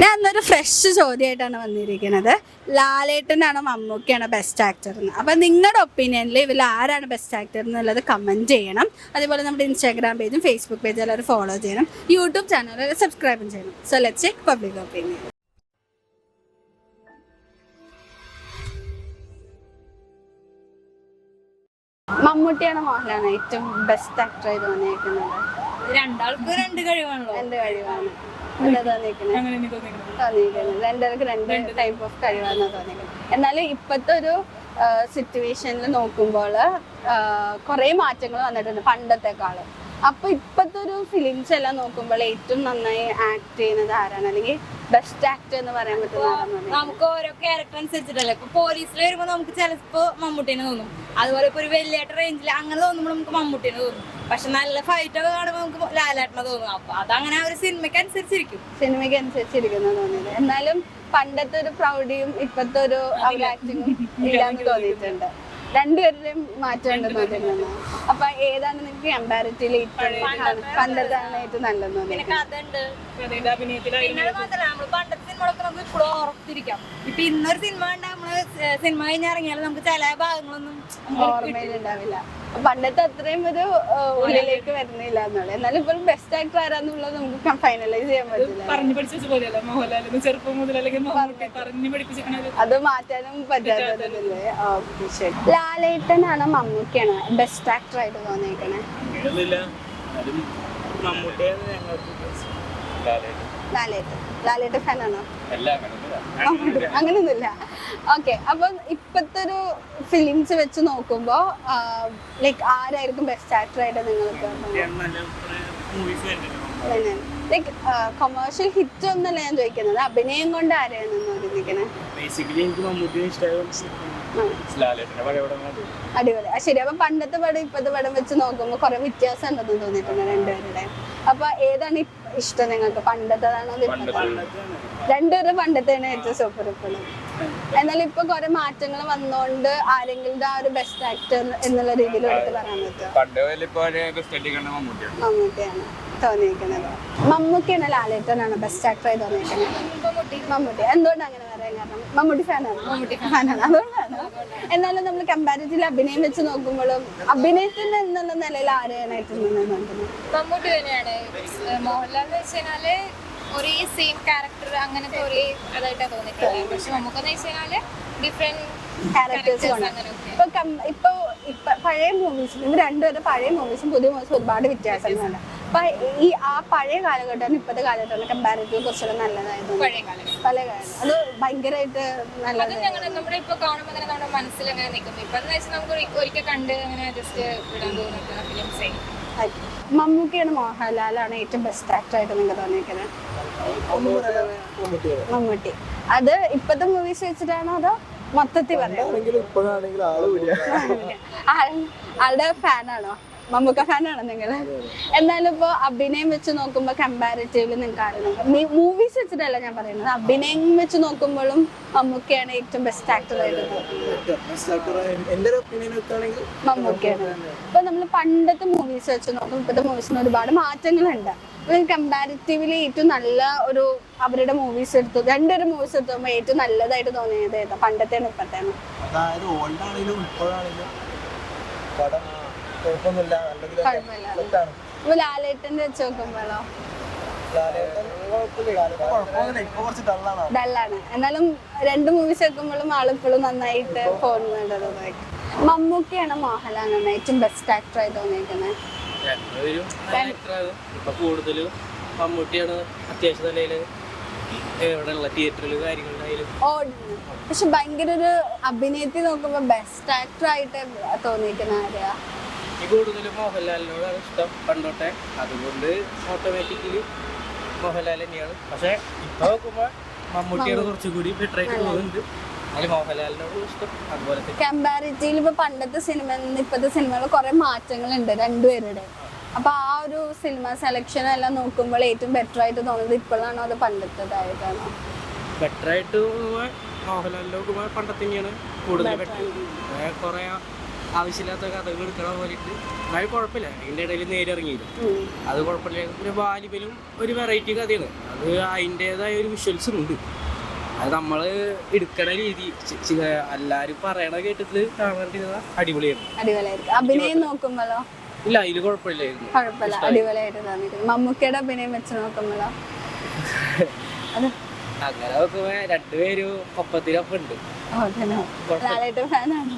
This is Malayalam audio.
ഞാൻ അന്നൊരു ഫ്രഷ് ചോദ്യമായിട്ടാണ് വന്നിരിക്കുന്നത്. ലാലേട്ടനാണോ മമ്മൂക്കയാണോ ബെസ്റ്റ് ആക്ടർ എന്ന്. അപ്പം നിങ്ങളുടെ ഒപ്പീനിയനിൽ ഇവർ ആരാണ് ബെസ്റ്റ് ആക്ടർ എന്നുള്ളത് കമൻറ്റ് ചെയ്യണം. അതുപോലെ നമ്മുടെ ഇൻസ്റ്റാഗ്രാം പേജും ഫേസ്ബുക്ക് പേജും എല്ലാവരും ഫോളോ ചെയ്യണം. യൂട്യൂബ് ചാനൽ സബ്സ്ക്രൈബും ചെയ്യണം. So let's check public opinion. മമ്മൂട്ടിയാണോ മോഹൻലാലാണോ ഏറ്റവും ബെസ്റ്റ് ആക്ടറായി തോന്നിയേക്കുന്നത്? രണ്ടാൾക്കും രണ്ട് കഴിവാണല്ലോ. രണ്ട് കഴിവാണ്. എന്താ തോന്നിയിരിക്കുന്നത്? രണ്ടുപേർക്ക് രണ്ട് ടൈപ്പ് ഓഫ് കഴിവാണെന്നാണ് തോന്നിയിരിക്കുന്നത്. എന്നാലും ഇപ്പോഴത്തെ ഒരു സിറ്റുവേഷനിൽ നോക്കുമ്പോൾ കുറേ മാറ്റങ്ങൾ വന്നിട്ടുണ്ട് പണ്ടത്തെക്കാളും. അപ്പൊ ഇപ്പോഴത്തെ ഒരു ഫിലിംസ് എല്ലാം നോക്കുമ്പോൾ ഏറ്റവും നന്നായി ആക്ട് ചെയ്യുന്നത് ആരാണ്, അല്ലെങ്കിൽ ബെസ്റ്റ് ആക്ടർ എന്ന് പറയാൻ പറ്റുന്ന ആരാണ്? നമുക്ക് ഓരോ ക്യാരക്ടർ അനുസരിച്ചിട്ടല്ലേ. ഇപ്പൊ പോലീസിൽ വരുമ്പോ നമുക്ക് ചിലപ്പോ മമ്മൂട്ടിനെ തോന്നും. അതുപോലെ ഇപ്പൊ ഒരു വെള്ളിയാട്ട റേഞ്ചിൽ അങ്ങനെ തോന്നുമ്പോൾ നമുക്ക് മമ്മൂട്ടിനെ തോന്നും. പക്ഷെ നല്ല ഫൈറ്റ് ഒക്കെ കാണുമ്പോൾ നമുക്ക് ലാലേട്ടനെ തോന്നും. അപ്പൊ അതങ്ങനെ ഒരു സിനിമയ്ക്ക് അനുസരിച്ചിരിക്കുന്നു തോന്നിയത്. എന്നാലും പണ്ടത്തെ ഒരു പ്രൗഢിയും ഇപ്പത്തെ ഒരു ആക്ടിങ്ങും ഇല്ലാന്ന് തോന്നിയിട്ടുണ്ട്. രണ്ടുപേരുടെയും മാറ്റം ഉണ്ടെന്ന് തോന്നിയിരുന്നു. അപ്പൊ ഏതാണ് നിങ്ങൾക്ക് കമ്പാരിറ്റീവ്ലി പണ്ടത്താണ് ഏറ്റവും നല്ലതെന്ന് തോന്നിയത്? പണ്ടത്തെ സിനിമകളൊക്കെ നമുക്ക് ഇപ്പോഴും ഓർത്തിരിക്കാം. ഇപ്പൊ ഇന്നൊരു സിനിമ കണ്ടാൽ നമ്മള് സിനിമ കഴിഞ്ഞിറങ്ങിയാലും നമുക്ക് ചില ഭാഗങ്ങളൊന്നും ഓർമ്മയിലുണ്ടാവില്ല. പണ്ടത്തെ അത്രയും ഒരു ഉള്ളിലേക്ക് വരുന്നില്ല എന്നുള്ളത്. എന്നാലും ഇപ്പോൾ ബെസ്റ്റ് ആക്ടർ ആരാന്നുള്ളത് നമുക്ക് ഫൈനലൈസ് ചെയ്യാൻ പറ്റില്ല. അത് മാറ്റാനും പറ്റാത്തതല്ലേ. ശരി, ലാലേട്ടനാണോ മമ്മൂക്കയാണോ ബെസ്റ്റ് ആക്ടർ ആയിട്ട് തോന്നിയേക്കണേ? ലാലേട്ടൻ ഫാനാണോ? അങ്ങനെയൊന്നുമില്ല. ഓക്കെ, അപ്പം ഇപ്പത്തെ ഒരു ഫിലിംസ് വെച്ച് നോക്കുമ്പോ ലൈക്ക് ആരായിരിക്കും ബെസ്റ്റ് ആക്ടർ ആയിട്ട് നിങ്ങൾക്ക്? ലൈക്ക് കൊമേഴ്ഷ്യൽ ഹിറ്റ് ഒന്നല്ല ഞാൻ ചോദിക്കുന്നത്, അഭിനയം കൊണ്ട് ആരെയാണെന്ന് പറഞ്ഞിരിക്കണേ? അടിപൊളി. ശരി, അപ്പൊ പണ്ടത്തെ പടം ഇപ്പത്തെ പടം വെച്ച് നോക്കുമ്പോ കുറെ വ്യത്യാസം ഉണ്ടെന്ന് തോന്നിയിട്ടുണ്ട് രണ്ടുപേരുടെ. അപ്പൊ ഏതാണ് ഇഷ്ടം നിങ്ങൾക്ക്? പണ്ടത്തേതാണോ രണ്ടുപേരും? പണ്ടത്തെയാണ് ഏറ്റവും സൂപ്പർ ഇപ്പോഴും. എന്നാൽ ഇപ്പൊ കുറെ മാറ്റങ്ങൾ വന്നോണ്ട് ആരെങ്കിലും ആ ഒരു ബെസ്റ്റ് ആക്ടർ എന്നുള്ള രീതിയിൽ എടുത്ത് പറയാൻ പറ്റുമോ? മമ്മൂട്ടിയാണ് തോന്നിയിരിക്കുന്നത്. മമ്മൂക്കയാണ് ലാലേട്ടനാണ് ബെസ്റ്റ് ആക്ടറായി തോന്നിയിരിക്കുന്നത്? മമ്മൂട്ടി. എന്തുകൊണ്ടാണ് അങ്ങനെ പറയാൻ കാരണം? മമ്മൂട്ടി ഫാനാണ്. അതുകൊണ്ടാണ്. എന്നാലും നമ്മൾ കമ്പാരിറ്റീവ് അഭിനയം വെച്ച് നോക്കുമ്പോഴും അഭിനയത്തിന് എന്നുള്ള നിലയിൽ ആരെയാണ് ഏറ്റവും തോന്നുന്നത്? മമ്മൂട്ടി തന്നെയാണ്. മോഹൻലാൽ എന്ന് വെച്ചാല് ഒരേ സെയിം ക്യാരക്ടർ അങ്ങനത്തെ ഒരേ അതായിട്ടാണ് തോന്നിയിട്ടുള്ളത്. പക്ഷെ നമുക്കെന്ന് വെച്ചാല് ഡിഫറെന്റ് ക്യാരക്ടേഴ്സ് ഇപ്പൊ പഴയ മൂവീസും ഇവർ രണ്ടുപേരും പഴയ മൂവീസും പുതിയ മൂവീസും ഒരുപാട് വ്യത്യാസങ്ങളുണ്ട്. അപ്പൊ ഈ ആ പഴയ കാലഘട്ടം ഇപ്പോഴത്തെ കാലഘട്ടം കമ്പാരിറ്റീവ് കുറച്ചുകൂടെ നല്ലതായിരുന്നു. പഴയ കാലം അത് ഭയങ്കരമായിട്ട് നല്ലത്. നമ്മുടെ ഇപ്പൊ കാണുമ്പോൾ അങ്ങനെ നമ്മുടെ മനസ്സിൽ അങ്ങനെ നിൽക്കും. ഇപ്പൊ നമുക്ക് ഒരിക്കൽ കണ്ട് അങ്ങനെ ജസ്റ്റ് വിടാൻ തോന്നുന്ന ഫിലിംസ്. മമ്മൂക്കയാണ് മോഹൻലാലാണ് ഏറ്റവും ബെസ്റ്റ് ആക്ടർ ആയിട്ട് നിങ്ങൾക്ക് തോന്നിയിരിക്കുന്നത്? മമ്മൂട്ടി. അത് ഇപ്പത്തെ മൂവീസ് വെച്ചിട്ടാണോ അതോ മൊത്തത്തിൽ പറയാം? ആളുടെ ഫാനാണോ? മമ്മൂക്ക ഫാനാണോ നിങ്ങൾ? എന്നാലും ഇപ്പൊ അഭിനയം വെച്ച് നോക്കുമ്പോ കമ്പാരിറ്റീവ്ലി നിങ്ങൾക്ക് ആരാണ്? മൂവീസ് വെച്ചിട്ടല്ല ഞാൻ പറയുന്നത്, അഭിനയം വെച്ച് നോക്കുമ്പോഴും മമ്മൂക്കയാണ് ഏറ്റവും ബെസ്റ്റ് ആക്ടർ ആയിട്ട് മമ്മൂക്കയാണ്. ഇപ്പൊ നമ്മൾ പണ്ടത്തെ മൂവീസ് വെച്ച് നോക്കുമ്പോൾ ഇപ്പോഴത്തെ മൂവീസിന് ഒരുപാട് മാറ്റങ്ങളുണ്ട്. കമ്പാരിറ്റീവ്ലി ഏറ്റവും നല്ല ഒരു അവരുടെ മൂവീസ് എടുത്തു, രണ്ടുപേരും മൂവീസ് എടുത്തുമ്പോൾ ഏറ്റവും നല്ലതായിട്ട് തോന്നിയത് ഏതാ? പണ്ടത്തെയാണ് ഇപ്പത്തേയാണ്? ലാലേട്ടന്റെ വെച്ച് നോക്കുമ്പോഴോ ഡള്ളാണ്. എന്നാലും രണ്ട് മൂവീസ് വെക്കുമ്പോഴും ആളിപ്പോഴും നന്നായിട്ട് പോകുന്നുണ്ട്. മമ്മൂക്കയാണ് മോഹൻലാലാണ് ഏറ്റവും ബെസ്റ്റ് ആക്ടറായി തോന്നിയിരിക്കുന്നത്? കൂടുതലും മമ്മൂട്ടിയാണ് അത്യാവശ്യം നിലയില് എവിടെയുള്ള തിയേറ്ററിലും കാര്യങ്ങളിലായാലും. പക്ഷെ ഭയങ്കര ഒരു അഭിനയത്തിൽ നോക്കുമ്പോ ബെസ്റ്റ് ആക്ടർ ആയിട്ട് തോന്നിയിരിക്കുന്ന ആരെയാ? കൂടുതലും മോഹൻലാലിനോടാണ് ഇഷ്ടം പണ്ടോട്ടെ. അതുകൊണ്ട് ഓട്ടോമാറ്റിക്കലി മോഹൻലാൽ തന്നെയാണ്. പക്ഷെ ഇപ്പൊ നോക്കുമ്പോ മമ്മൂട്ടിയാണ് കുറച്ചുകൂടി ബെറ്റർ ആയിട്ട് തോന്നുന്നുണ്ട്. അതിൽ മോഹൻലാലിനോട് ഇഷ്ടം. അതുപോലെ കമ്പാരിറ്റീവ് ഇപ്പൊ പണ്ടത്തെ സിനിമ ഇപ്പത്തെ സിനിമകൾ കുറെ മാറ്റങ്ങളുണ്ട് രണ്ടുപേരുടെ. അപ്പൊ ആ ഒരു സിനിമ സെലക്ഷൻ എല്ലാം നോക്കുമ്പോൾ ഏറ്റവും ബെറ്റർ ആയിട്ട് തോന്നുന്നത് ഇപ്പോഴാണോ അത് പണ്ടത്തേതായിട്ടാണോ? ബെറ്റർ ആയിട്ട് മോഹൻലാലിന്റെ നോക്കുമ്പോൾ പണ്ടത്തെ തന്നെയാണ് കൂടുതൽ ബെറ്റർ. കുറെ ആവശ്യമില്ലാത്ത കഥകൾ എടുക്കണ പോലെ ഇട്ട് എന്നാലും കുഴപ്പമില്ല. അതിൻ്റെ ഇടയിൽ നേരിറങ്ങിയില്ല, അത് കുഴപ്പമില്ല. പിന്നെ വാലിബലും ഒരു വെറൈറ്റി കഥയാണ്. അത് അതിൻ്റെതായ ഒരു വിഷ്വൽസും ഉണ്ട്. അത് നമ്മൾ എടുക്കണ രീതി എല്ലാവരും പറയണ കേട്ടിട്ട് കാണേണ്ടത് അടിപൊളിയായിരുന്നു. അടിപൊളിയായിരിക്കും. അഭിനയം നോക്കുമ്പോഴോ? ഇല്ല, അതിൽ കുഴപ്പമില്ലായിരുന്നു. കുഴപ്പമില്ല, അടിപൊളിയായിട്ട് തോന്നിയിരുന്നു. മമ്മൂക്കയുടെ അഭിനയം വെച്ച് നോക്കുമ്പോഴോ? അത് അങ്ങനെ നോക്കുമ്പോ രണ്ടുപേരും ഒപ്പത്തിനൊപ്പം ഉണ്ട്. ലാലേട്ടൻ ഫാനാണോ?